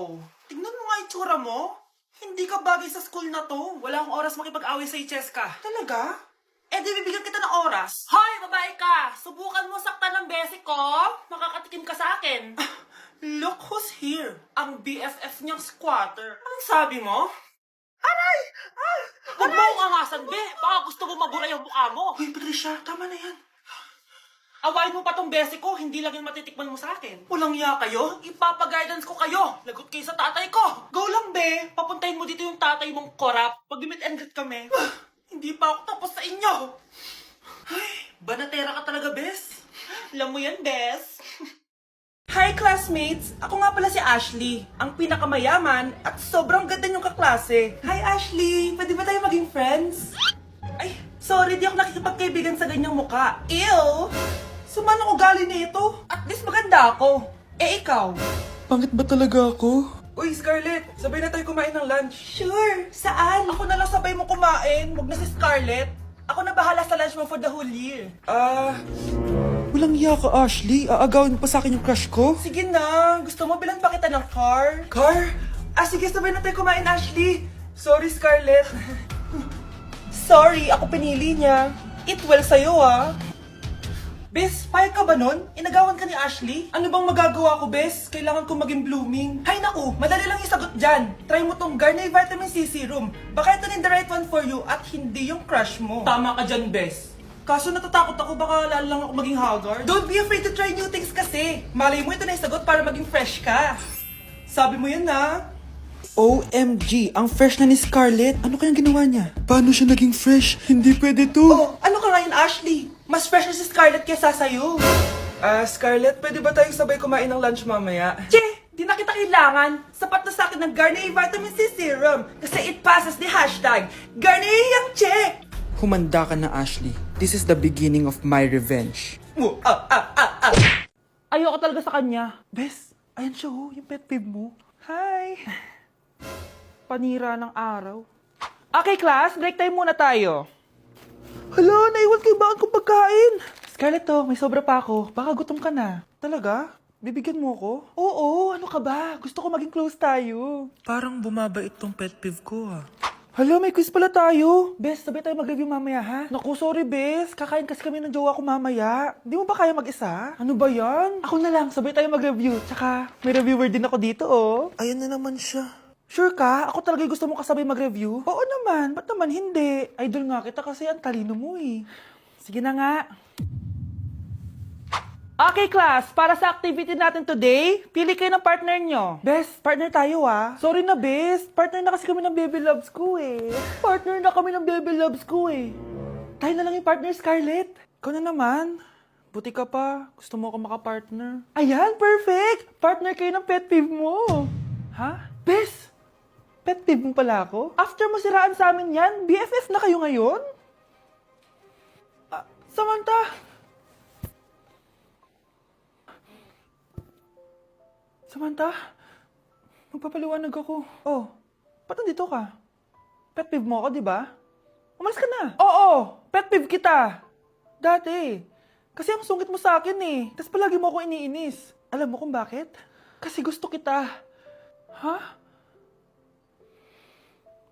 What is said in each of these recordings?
Oh, tignan mo nga yung tsura mo. Hindi ka bagay sa school na to. Wala akong oras makipag-away sa Cheska. Talaga? Eh di bibigyan kita ng oras. Hoy, babae ka! Subukan mo saktan ng basic ko. Makakatikim ka sa akin. Look who's here. Ang BFF niyang squatter. Anong sabi mo? Aray! Huwag mo akong angasan, be. Baka gusto mo mabura yung mukha mo. Hoy, Patricia, tama na yan. Awayin mo pa tong basic ko, hindi lang yung matitikman mo sa akin. Walang iya kayo, ipapag-guidance ko kayo. Lagot kayo sa tatay ko. Go lang, be. Papuntahin mo dito yung tatay mong korap. Pag-meet and greet kami. Hindi pa ako tapos sa inyo. Ay, banatera ka talaga, bes. Alam mo yan, bes. Hi, classmates! Ako nga pala si Ashley, ang pinakamayaman at sobrang ganda niyong kaklase. Hi, Ashley! Pwede ba tayo maging friends? Ay, sorry, di ako nakikipagkaibigan sa ganyang muka. Ew! Sumanong ugali na ito. At least maganda ako. Eh, ikaw? Pangit ba talaga ako? Uy, Scarlett, sabay na tayo kumain ng lunch. Sure! Saan? Ako na lang sabay mo kumain. Huwag na si Scarlett. Ako na bahala sa lunch mo for the whole year. Walang iya ka, Ashley. Aagawin pa sa akin yung crush ko. Sige na. Gusto mo bilan pa kita ng car? Car? Sige, sabay na tayo kumain, Ashley. Sorry, Scarlett. Sorry, ako pinili niya. Eat well sa'yo, ah. Bes, payag ka ba nun? Inagawan ka ni Ashley? Ano bang magagawa ko, Bes? Kailangan ko maging blooming. Hay naku, madali lang yung sagot dyan. Try mo tong Garnier Vitamin C Serum. Baka ito na the right one for you at hindi yung crush mo. Tama ka dyan, Bes. Kaso natatakot ako, baka lalo lang ako maging haggard. Don't be afraid to try new things kasi. Malay mo ito na yung sagot para maging fresh ka. Sabi mo yan, ha? OMG, ang fresh na ni Scarlett. Ano kayang ginawa niya? Paano siya naging fresh? Hindi pwede to. Oh, ano ka ngayon, Ashley? Mas fresh na si Scarlett kesa sa'yo. Scarlett, pwede ba tayong sabay kumain ng lunch mamaya? Che, di na kita kailangan. Sapat na sa akin ng Garnier Vitamin C Serum. Kasi it passes the hashtag Garnier yang che. Humanda ka na, Ashley. This is the beginning of my revenge. Ayoko talaga sa kanya. Bes, ayan siya oh, yung pet peeve mo. Hi. Panira ng araw. Okay, class, break time muna tayo. Hala, naiwan kay bakit kong pagkain. Scarlett, to, may sobra pa ako. Baka gutom ka na. Talaga? Bibigyan mo ako? Oo, ano ka ba? Gusto ko maging close tayo. Parang bumabait tong pet peeve ko ah. Hala, may quiz pala tayo. Bes, sabay tayo mag-review mamaya, ha? Naku, sorry, Bes. Kakain kasi kami ng jowa ko mamaya. Di mo ba kaya mag-isa? Ano ba yan? Ako na lang, sabay tayo mag-review. Tsaka, may reviewer din ako dito, oh. Ayan na naman siya. Sure ka? Ako talaga yung gusto mo kasabay mag-review? Oo naman. Ba't naman hindi? Idol nga kita kasi ang talino mo eh. Sige na nga. Okay, class. Para sa activity natin today, pili kayo ng partner nyo. Bes, partner tayo ah. Sorry na, Bes. Partner na kasi kami ng baby loves ko eh. Partner na kami ng baby loves ko eh. Tayo na lang yung partner, Scarlett. Ikaw na naman. Buti ka pa. Gusto mo ako makapartner. Ayan, perfect! Partner kayo ng pet peeve mo. Ha? Bes! Pet peeve mo pala ako? After mo siraan sa amin yan, BFF na kayo ngayon? Samantha! Samantha? Magpapaliwanag ako. Oh, ba't nandito ka? Pet peeve mo ako, di ba? Umalis ka na. Oo, pet peeve kita. Dati. Kasi ang sungit mo sa akin eh. Tapos palagi mo ako iniinis. Alam mo kung bakit? Kasi gusto kita. Ha?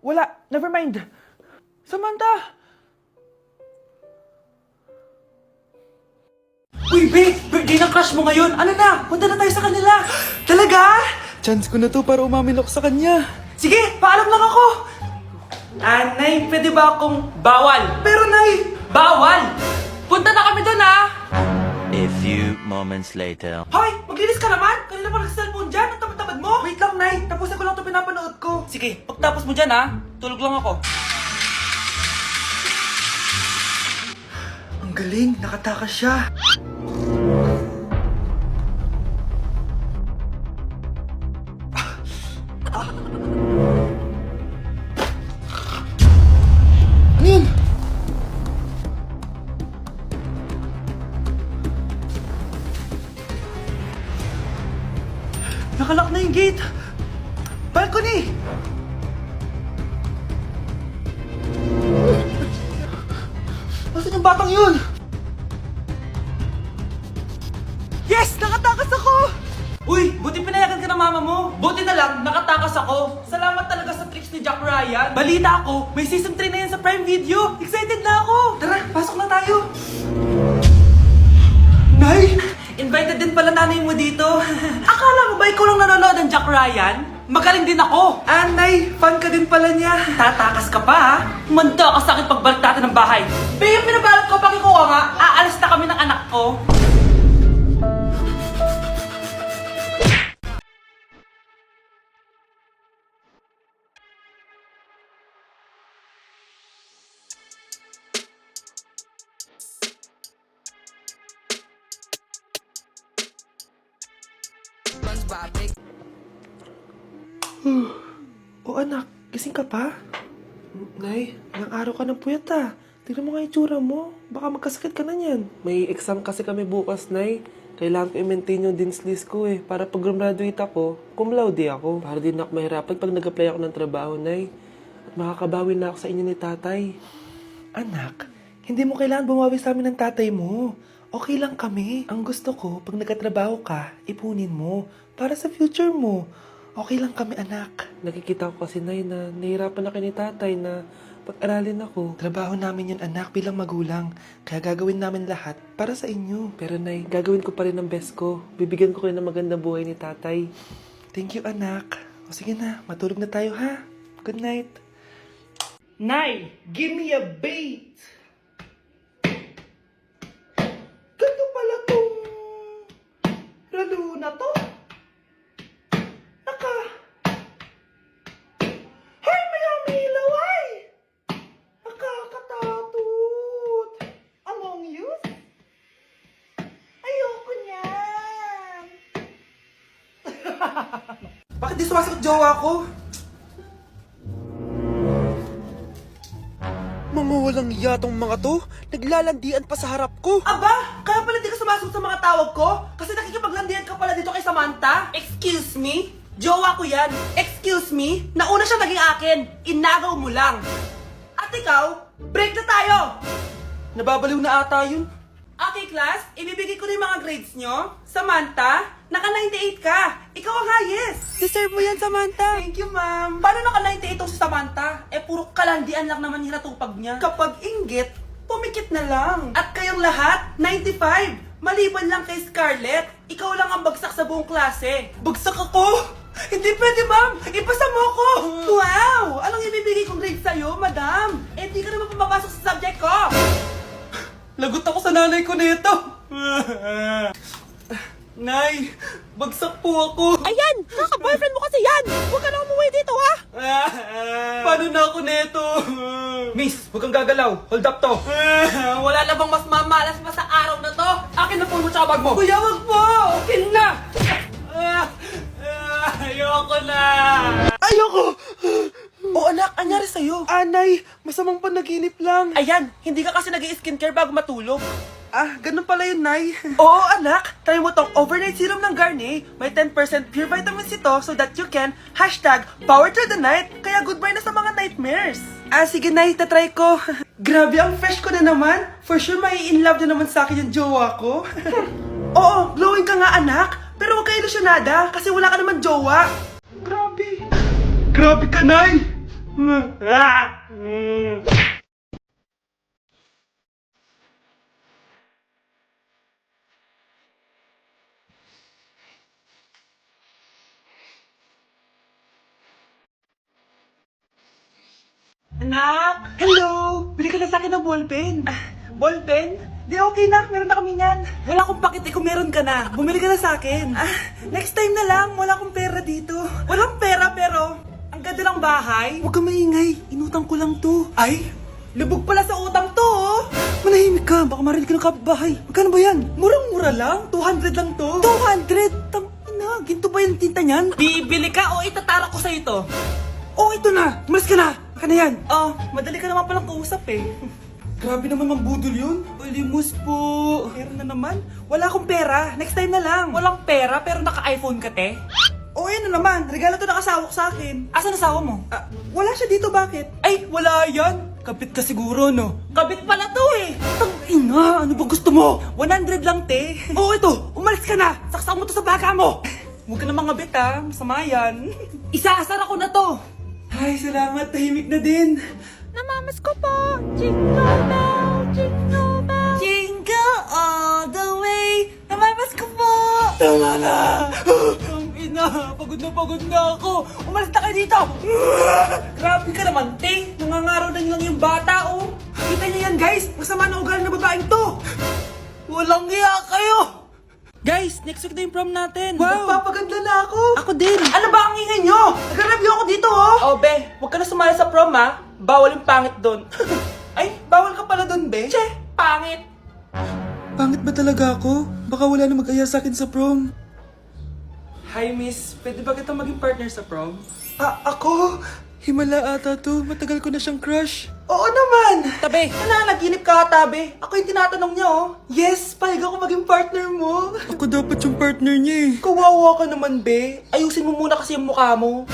Wala. Never mind. Samantha! Uy, babe! Birthday ng crush mo ngayon! Ano na? Punta na tayo sa kanila! Talaga? Chance ko na to para umamin ako sa kanya. Sige, paalam lang ako! Nay, pwede ba akong bawal? Pero Nay, bawal! Punta na kami doon, ha? A few moments later. Hoy! Maglinis ka naman! Kanina pa nag-cellphone dyan! Ang tamad-tamad mo! Wait lang, Nay! Tapusin ko lang ito pinapanood ko. Sige, pagtapos mo dyan, ha? Tulog lang ako. Ang galing, nakatakas siya. Ano yun? Nakalock na yung gate! Balcony! Nasaan yung batang yun? Yes! Nakatakas ako! Uy, buti pinayagan ka ng mama mo. Buti na lang, nakatakas ako. Salamat talaga sa tricks ni Jack Ryan. Balita ako, may season 3 na yan sa Prime Video. Excited na ako. Tara, pasok na tayo. Nay, invited din pala nanay mo dito. Akala mo ba ikaw lang nanonood ng Jack Ryan? Magaling din ako. Nay, fan ka din pala niya. Tatakas ka pa ha? Manda ka sa akin pagbalik natin ng bahay. Pero pinabalot ko pakikuha nga, aalis na kami ng anak ko. O anak, gising ka pa? Nay, ilang araw ka ng puyat ah. Tignan mo nga yung itsura mo. Baka magkasakit ka na yan. May exam kasi kami bukas, Nay. Kailangan ko i-maintain yung dean's list ko eh. Para pag graduate ako, cum laude ako. Para din ako mahirapan pag nag-apply ako ng trabaho, Nay. At makakabawi na ako sa inyo ni tatay. Anak, hindi mo kailangan bumawi sa amin ng tatay mo. Okay lang kami. Ang gusto ko, pag nagkatrabaho ka, ipunin mo. Para sa future mo. Okay lang kami, anak. Nakikita ko kasi, Nay, na nahihirapan na kayo ni tatay na pag-aralin ako. Trabaho namin yun, anak, bilang magulang. Kaya gagawin namin lahat para sa inyo. Pero, Nay, gagawin ko pa rin ang best ko. Bibigyan ko kayo ng magandang buhay ni tatay. Thank you, anak. O sige na, matulog na tayo, ha? Good night. Nay, give me a bait. Ganito pala tong lalo na to. Hoy, may umilaw ay! Nakakatakot. Among Us? Ayoko niyan. Bakit di sumasagot jowa ko? Mga walang yatong mga to, naglalandian pa sa harap ko. Aba, kaya pala di ka sumasagot sa mga tawag ko? Kasi nakikipaglandian ka pala dito kay Samantha? Excuse me? Jowa ko yan. Excuse me? Nauna siya naging akin. Inagaw mo lang. At ikaw, break na tayo! Nababaliw na ata yun. Okay, class, ibibigay ko na yung mga grades nyo. Samantha, naka-98 ka. Ikaw ang highest. Deserve mo yan, Samantha. Thank you, ma'am. Paano naka-98 si Samantha? puro kalandian lang naman hinatupag niya. Kapag inggit, pumikit na lang. At kayong lahat, 95. Maliban lang kay Scarlett, ikaw lang ang bagsak sa buong klase. Bagsak ako? Hindi pwede, ma'am! Ipasa mo ako! Wow! Anong ibibigay kong grade sa'yo, madam? Eh, di ka naman pumapasok sa subject ko! Lagot ako sa nanay ko nito! Nay, bagsak po ako! Ayan! Kaka-boyfriend mo kasi yan! Huwag ka na umuwi dito, ha? Paano na ako nito? Miss, huwag kang gagalaw. Hold up to. Wala na bang mas mamalas pa sa araw na to? Akin na phone mo tsaka bag mo. Kuya, wag po! Akin na! Ayoko na! Ayoko! O anak, anyari sa'yo? Anay, masamang panaginip lang. Ayan, hindi ka kasi nag-i-skincare bago matulog. Ah, ganun pala yun, Nay. Oo, anak. Try mo tong overnight serum ng Garnier. May 10% pure vitamins ito so that you can #power through the night. Kaya goodbye na sa mga nightmares. Ah, sige, Nay, tatry ko. Grabe, ang fresh ko na naman. For sure, may in love na naman sa akin yung jowa ko. Oo, glowing ka nga, anak. Pero huwag ka ilusyonada kasi wala ka naman jowa. Grabe. Grabe ka, Nay. Anak! Hello! Bili ka na sa akin ng ballpen. Ballpen? Di okay na, meron na kami niyan. Wala akong pakit kung meron ka na. Bumili ka na sa akin. Next time na lang, wala akong pera dito. Walang pera pero, ang ganda ng bahay. Huwag ka maingay. Inutang ko lang to. Ay, lubog pala sa utang to oh. Manahimik ka. Baka marinig ka ng kapitbahay. Magkano ba yan? Murang-mura lang, 200 lang to. 200! Tangina, ginto ba yung tinta niyan? Bibili ka o itatara ko sa ito? Oh, ito na! Umalis ka na! Baka na yan! Oh, madali ka naman palang kausap eh. Grabe naman mambudol yun. Ulimus po. Meron na naman. Wala akong pera. Next time na lang. Walang pera pero naka-iPhone ka, te? Oh, ayun na naman. Regalo to ng asawa ko sa akin. Asan asawa mo? Wala siya dito, bakit? Ay, wala yan. Kabit ka siguro, no? Kabit pala to eh. Tangina, ano ba gusto mo? 100 lang, te. Oh, ito! Umalis ka na! Saksak mo to sa baka mo! Huwag ka na mga bit ha. Masama yan. Isaasar ako na to. Ay, salamat. Tahimik na din. Namamas ko po. Jingle bell, jingle bell. Jingle all the way. Namamas ko po. Tama na! Ang ina, pagod na ako. Umalis na kayo dito. Grabe ka naman, te. Nangangaraw na lang yung bata, oh. Kita niyo yan, guys. Masama na ugali na babaeng to. Walang iya kayo. Guys, next week na yung prom natin. Wow. Magpapaganda na ako. Ako din. Ano ba ang ingay nyo? Nag-review ako dito, oh. Oh, be. Huwag ka na sumali sa prom, ha. Bawal yung pangit doon. Ay, bawal ka pala doon, be. Che, pangit. Pangit ba talaga ako? Baka wala na mag-aya sa akin sa prom. Hi, miss. Pwede ba kita maging partner sa prom? Ako? Himala ata to. Matagal ko na siyang crush. Oo naman! Tabi! Nananaginip ka, tabi! Ako yung tinatanong niya, oh! Yes! Payag ako maging partner mo! Ako dapat yung partner niya eh. Kawawa ka naman, be! Ayusin mo muna kasi yung mukha mo!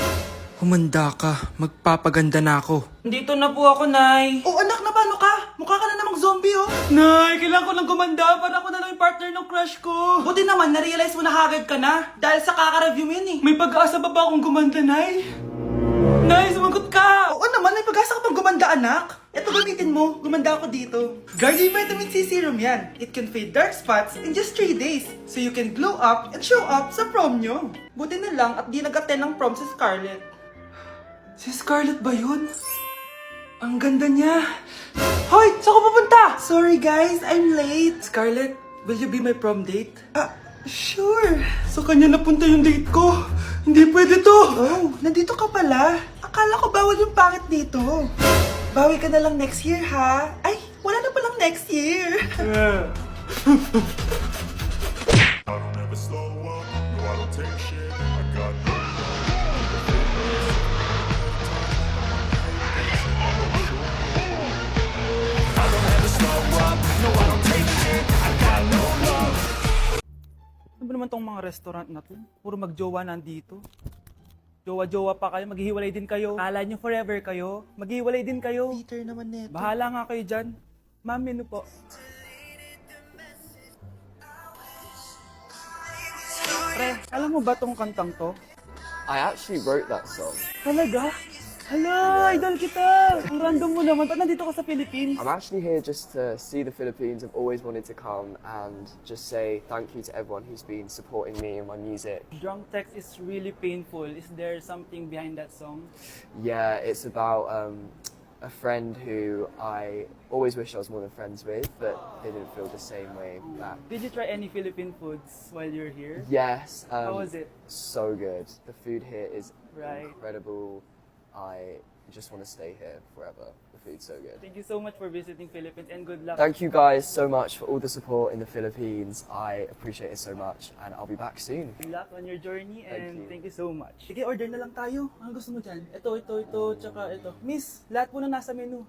Humanda ka. Magpapaganda na ako. Dito na po ako, Nay! Oh, anak na paano ka? Mukha ka na namang zombie, oh! Nay, kailangan ko lang gumanda para ako na lang yung partner ng crush ko. Buti naman, na-realize mo na hagad ka na dahil sa kaka-review mo yun, eh! May pag-asa ba akong gumanda, Nay? Nay, sumagot ka! Oo naman, may pag-asa ka pang gumanda, anak! Ito gamitin mo, gumanda ako dito. Garnier Vitamin C Serum yan. It can fade dark spots in just 3 days. So you can glow up and show up sa prom nyo. Buti na lang at di nag-attend ng prom si Scarlett. Si Scarlett ba yun? Ang ganda niya. Hoy! Saan ko pupunta? Sorry guys, I'm late. Scarlett, will you be my prom date? Sure. Sa kanya napunta yung date ko. Hindi pwede to. Oh, nandito ka pala. Akala ko bawal yung pangit dito. Bawi ka na lang next year, ha? Ay, wala na palang next year. I don't ever slow up, no I don't take shit. I got no Ano ba naman tong mga restaurant na to? Puro magjowa nandito. Jowa-jowa pa kayo, maghihiwalay din kayo. Kala nyo forever kayo, maghihiwalay din kayo. Peter naman neto. Bahala nga kayo dyan. Ma'am, menu po. Pre, alam mo ba tong kantang to? I actually wrote that song. Talaga? Hala, idol kita! Ang random mo naman. Ba't nandito ka sa Philippines? I'm actually here just to see the Philippines. I've always wanted to come and just say thank you to everyone who's been supporting me and my music. Drunk text is really painful. Is there something behind that song? Yeah, it's about a friend who I always wish I was more than friends with, but they didn't feel the same way back. Did you try any Philippine foods while you're here? Yes. How was it? So good. The food here is Right. incredible. I just want to stay here forever. The food's so good. Thank you so much for visiting Philippines and good luck. Thank you guys so much for all the support in the Philippines. I appreciate it so much, and I'll be back soon. Good luck on your journey and you. thank you so much. Sige, order na lang tayo. Ano gusto mo dyan? Ito, tsaka ito. Miss, lahat po na nasa menu.